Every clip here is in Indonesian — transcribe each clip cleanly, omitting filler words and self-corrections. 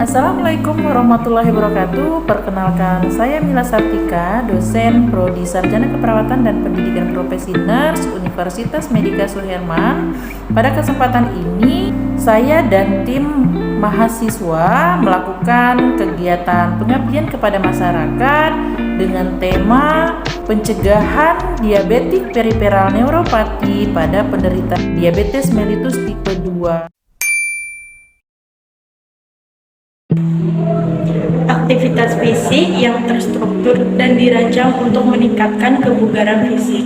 Assalamualaikum warahmatullahi wabarakatuh. Perkenalkan, saya Mila Sartika, dosen Prodi Sarjana Keperawatan dan Pendidikan Profesi Nurse Universitas Medika Suherman. Pada kesempatan ini, saya dan tim mahasiswa melakukan kegiatan pengabdian kepada masyarakat dengan tema pencegahan diabetik periferal neuropati pada penderita diabetes mellitus tipe 2. Aktivitas fisik yang terstruktur dan dirancang untuk meningkatkan kebugaran fisik.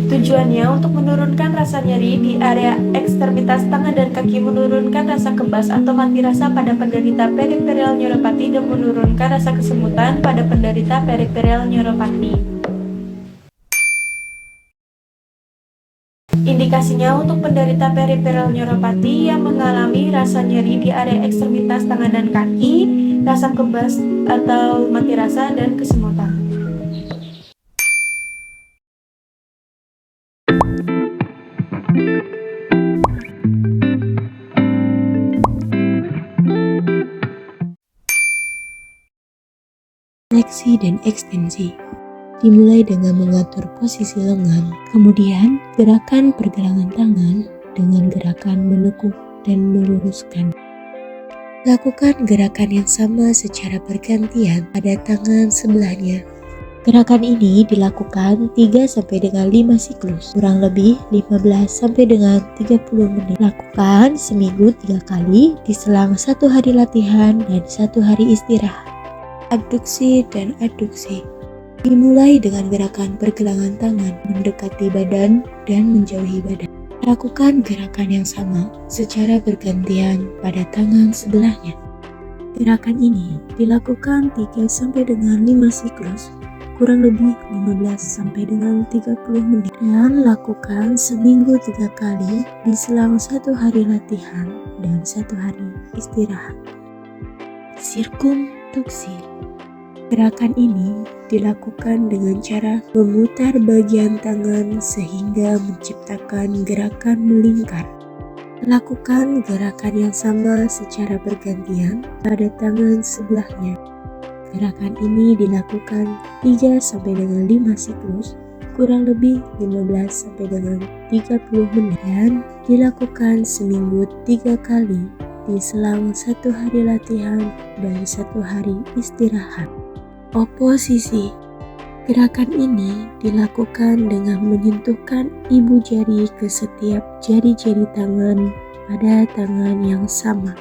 Tujuannya untuk menurunkan rasa nyeri di area ekstremitas tangan dan kaki, menurunkan rasa kebas atau mati rasa pada penderita periferal neuropati, dan menurunkan rasa kesemutan pada penderita periferal neuropati. Indikasinya untuk penderita periferal neuropati yang mengalami rasa nyeri di area ekstremitas tangan dan kaki, rasa kebas atau mati rasa, dan kesemutan. Fleksi dan ekstensi dimulai dengan mengatur posisi lengan, kemudian gerakan pergelangan tangan dengan gerakan menekuk dan meluruskan. Lakukan gerakan yang sama secara bergantian pada tangan sebelahnya. Gerakan ini dilakukan 3-5 siklus, kurang lebih 15-30 menit. Lakukan seminggu 3 kali diselang 1 hari latihan dan 1 hari istirahat. Abduksi dan aduksi dimulai dengan gerakan pergelangan tangan mendekati badan dan menjauhi badan. Lakukan gerakan yang sama secara bergantian pada tangan sebelahnya. Gerakan ini dilakukan 3-5 siklus, kurang lebih 15-30 menit, dan lakukan seminggu 3 kali diselang 1 hari latihan dan 1 hari istirahat. Sirkumduksi. Gerakan ini dilakukan dengan cara memutar bagian tangan sehingga menciptakan gerakan melingkar. Lakukan gerakan yang sama secara bergantian pada tangan sebelahnya. Gerakan ini dilakukan 3-5 siklus, kurang lebih 15-30 menit, dan dilakukan seminggu 3 kali diselang 1 hari latihan dan 1 hari istirahat. Oposisi. Gerakan ini dilakukan dengan menyentuhkan ibu jari ke setiap jari-jari tangan pada tangan yang sama.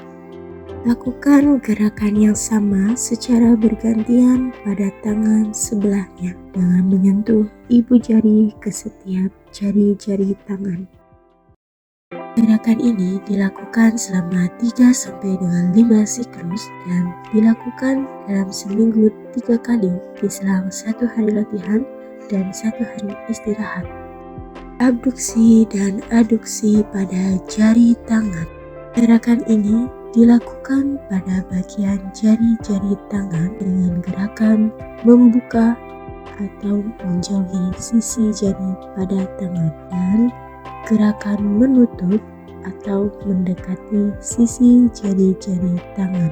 Lakukan gerakan yang sama secara bergantian pada tangan sebelahnya dengan menyentuh ibu jari ke setiap jari-jari tangan. Gerakan ini dilakukan selama 3-5 siklus dan dilakukan dalam seminggu 3 kali diselang 1 hari latihan dan 1 hari istirahat. Abduksi dan aduksi pada jari tangan. Gerakan ini dilakukan pada bagian jari-jari tangan dengan gerakan membuka atau menjauhi sisi jari pada tangan dan gerakan menutup atau mendekati sisi jari-jari tangan.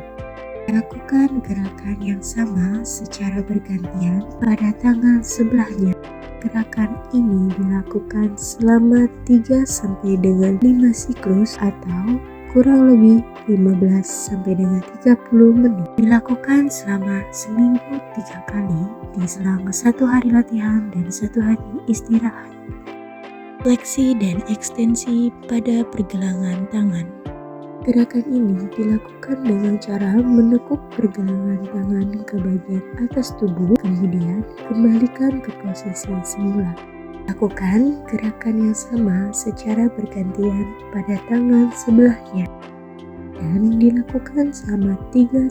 Lakukan gerakan yang sama secara bergantian pada tangan sebelahnya. Gerakan ini dilakukan selama 3-5 siklus atau kurang lebih 15-30 menit. Dilakukan selama seminggu 3 kali diselang 1 hari latihan dan 1 hari istirahat. Fleksi dan ekstensi pada pergelangan tangan. Gerakan ini dilakukan dengan cara menekuk pergelangan tangan ke bagian atas tubuh, kemudian kembalikan ke posisi semula. Lakukan gerakan yang sama secara bergantian pada tangan sebelahnya dan dilakukan selama 3-5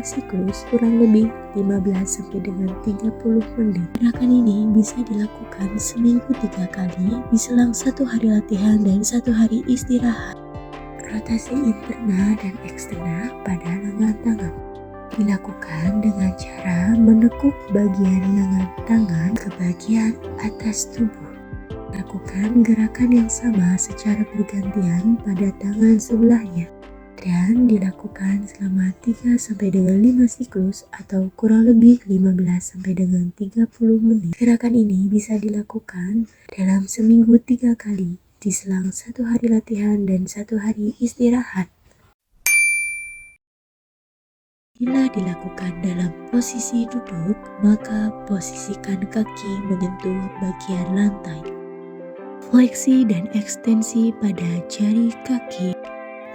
siklus, kurang lebih 15-30 menit. Gerakan ini bisa dilakukan seminggu 3 kali diselang 1 hari latihan dan 1 hari istirahat. Rotasi interna dan eksterna pada lengan tangan dilakukan dengan cara menekuk bagian lengan tangan ke bagian atas tubuh. Lakukan gerakan yang sama secara bergantian pada tangan sebelahnya dan dilakukan selama 3 sampai dengan 5 siklus atau kurang lebih 15 sampai dengan 30 menit. Gerakan ini bisa dilakukan dalam seminggu 3 kali diselang 1 hari latihan dan 1 hari istirahat. Bila dilakukan dalam posisi duduk, maka posisikan kaki menyentuh bagian lantai. Fleksi dan ekstensi pada jari kaki.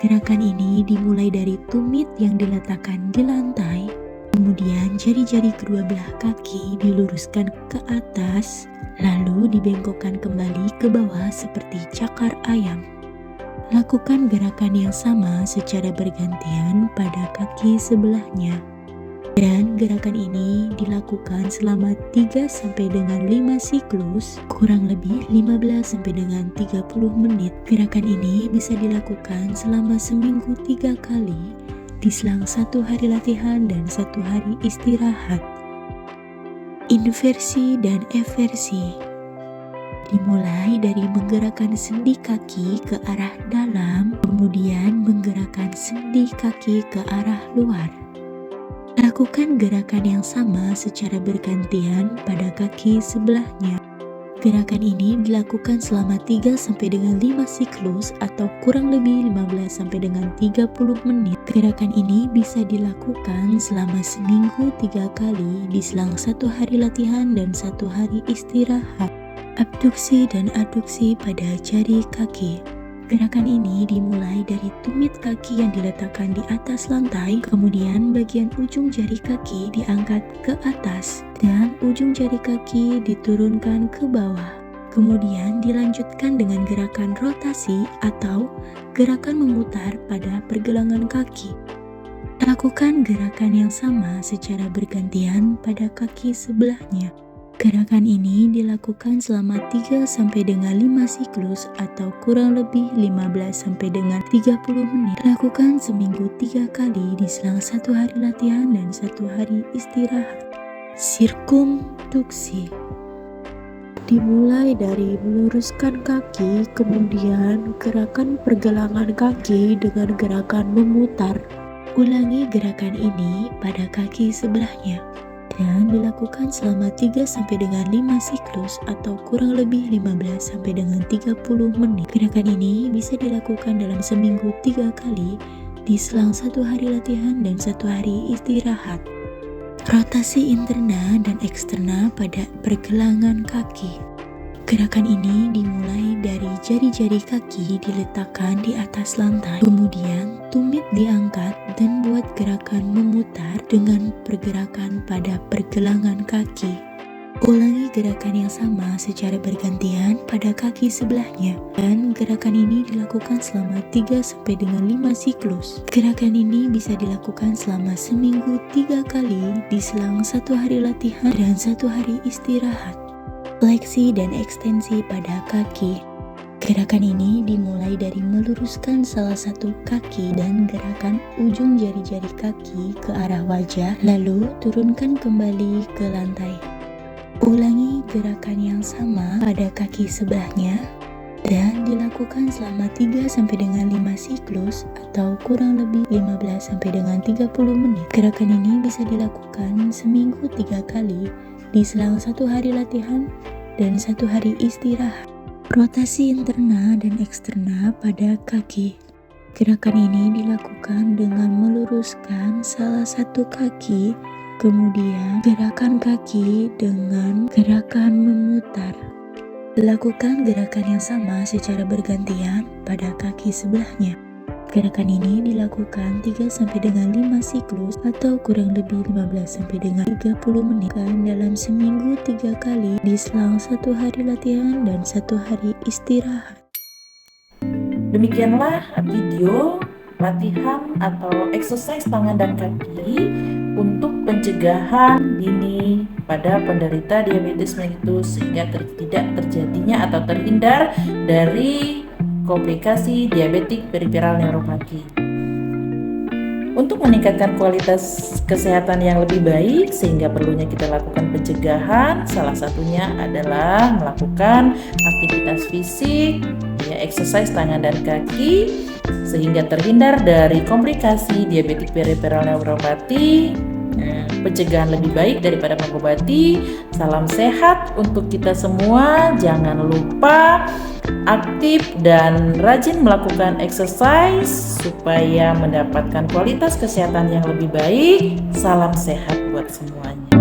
Gerakan ini dimulai dari tumit yang diletakkan di lantai, kemudian jari-jari kedua belah kaki diluruskan ke atas, lalu dibengkokkan kembali ke bawah seperti cakar ayam. Lakukan gerakan yang sama secara bergantian pada kaki sebelahnya. Dan gerakan ini dilakukan selama 3 sampai dengan 5 siklus, kurang lebih 15 sampai dengan 30 menit. Gerakan ini bisa dilakukan selama seminggu 3 kali, diselang 1 hari latihan dan 1 hari istirahat. Inversi dan eversi. Dimulai dari menggerakkan sendi kaki ke arah dalam, kemudian menggerakkan sendi kaki ke arah luar. Lakukan gerakan yang sama secara bergantian pada kaki sebelahnya. Gerakan ini dilakukan selama 3 sampai dengan 5 siklus atau kurang lebih 15 sampai dengan 30 menit. Gerakan ini bisa dilakukan selama seminggu 3 kali diselang 1 hari latihan dan 1 hari istirahat. Abduksi dan aduksi pada jari kaki. Gerakan ini dimulai dari tumit kaki yang diletakkan di atas lantai, kemudian bagian ujung jari kaki diangkat ke atas dan ujung jari kaki diturunkan ke bawah. Kemudian dilanjutkan dengan gerakan rotasi atau gerakan memutar pada pergelangan kaki. Lakukan gerakan yang sama secara bergantian pada kaki sebelahnya. Gerakan ini dilakukan selama 3 sampai dengan 5 siklus atau kurang lebih 15 sampai dengan 30 menit. Lakukan seminggu 3 kali diselang 1 hari latihan dan 1 hari istirahat. Sirkumduksi. Dimulai dari meluruskan kaki, kemudian gerakan pergelangan kaki dengan gerakan memutar. Ulangi gerakan ini pada kaki sebelahnya. Dan dilakukan selama 3 sampai dengan 5 siklus atau kurang lebih 15 sampai dengan 30 menit. Gerakan ini bisa dilakukan dalam seminggu 3 kali diselang 1 hari latihan dan 1 hari istirahat. Rotasi interna dan eksterna pada pergelangan kaki. Gerakan ini dimulai dari jari-jari kaki diletakkan di atas lantai, kemudian tumit diangkat dan buat gerakan memutar dengan pergerakan pada pergelangan kaki. Ulangi gerakan yang sama secara bergantian pada kaki sebelahnya, dan gerakan ini dilakukan selama 3 sampai dengan 5 siklus. Gerakan ini bisa dilakukan selama seminggu 3 kali diselang 1 hari latihan dan 1 hari istirahat. Fleksi dan ekstensi pada kaki. Gerakan ini dimulai dari meluruskan salah satu kaki dan gerakan ujung jari-jari kaki ke arah wajah, lalu turunkan kembali ke lantai. Ulangi gerakan yang sama pada kaki sebelahnya dan dilakukan selama 3 sampai dengan 5 siklus atau kurang lebih 15 sampai dengan 30 menit. Gerakan ini bisa dilakukan seminggu 3 kali diselang 1 hari latihan dan 1 hari istirahat. Rotasi interna dan eksterna pada kaki. Gerakan ini dilakukan dengan meluruskan salah satu kaki, kemudian gerakan kaki dengan gerakan memutar. Lakukan gerakan yang sama secara bergantian pada kaki sebelahnya. Gerakan ini dilakukan 3 sampai dengan 5 siklus atau kurang lebih 15 sampai dengan 30 menit dalam seminggu 3 kali diselang 1 hari latihan dan 1 hari istirahat. Demikianlah video latihan atau exercise tangan dan kaki untuk pencegahan dini pada penderita diabetes mellitus sehingga tidak terjadinya atau terhindar dari komplikasi diabetik peripheral neuropati. Untuk meningkatkan kualitas kesehatan yang lebih baik, sehingga perlunya kita lakukan pencegahan, salah satunya adalah melakukan aktivitas fisik, ya, exercise tangan dan kaki, sehingga terhindar dari komplikasi diabetik peripheral neuropati. Pencegahan lebih baik daripada mengobati. Salam sehat untuk kita semua. Jangan lupa aktif dan rajin melakukan exercise supaya mendapatkan kualitas kesehatan yang lebih baik. Salam sehat buat semuanya.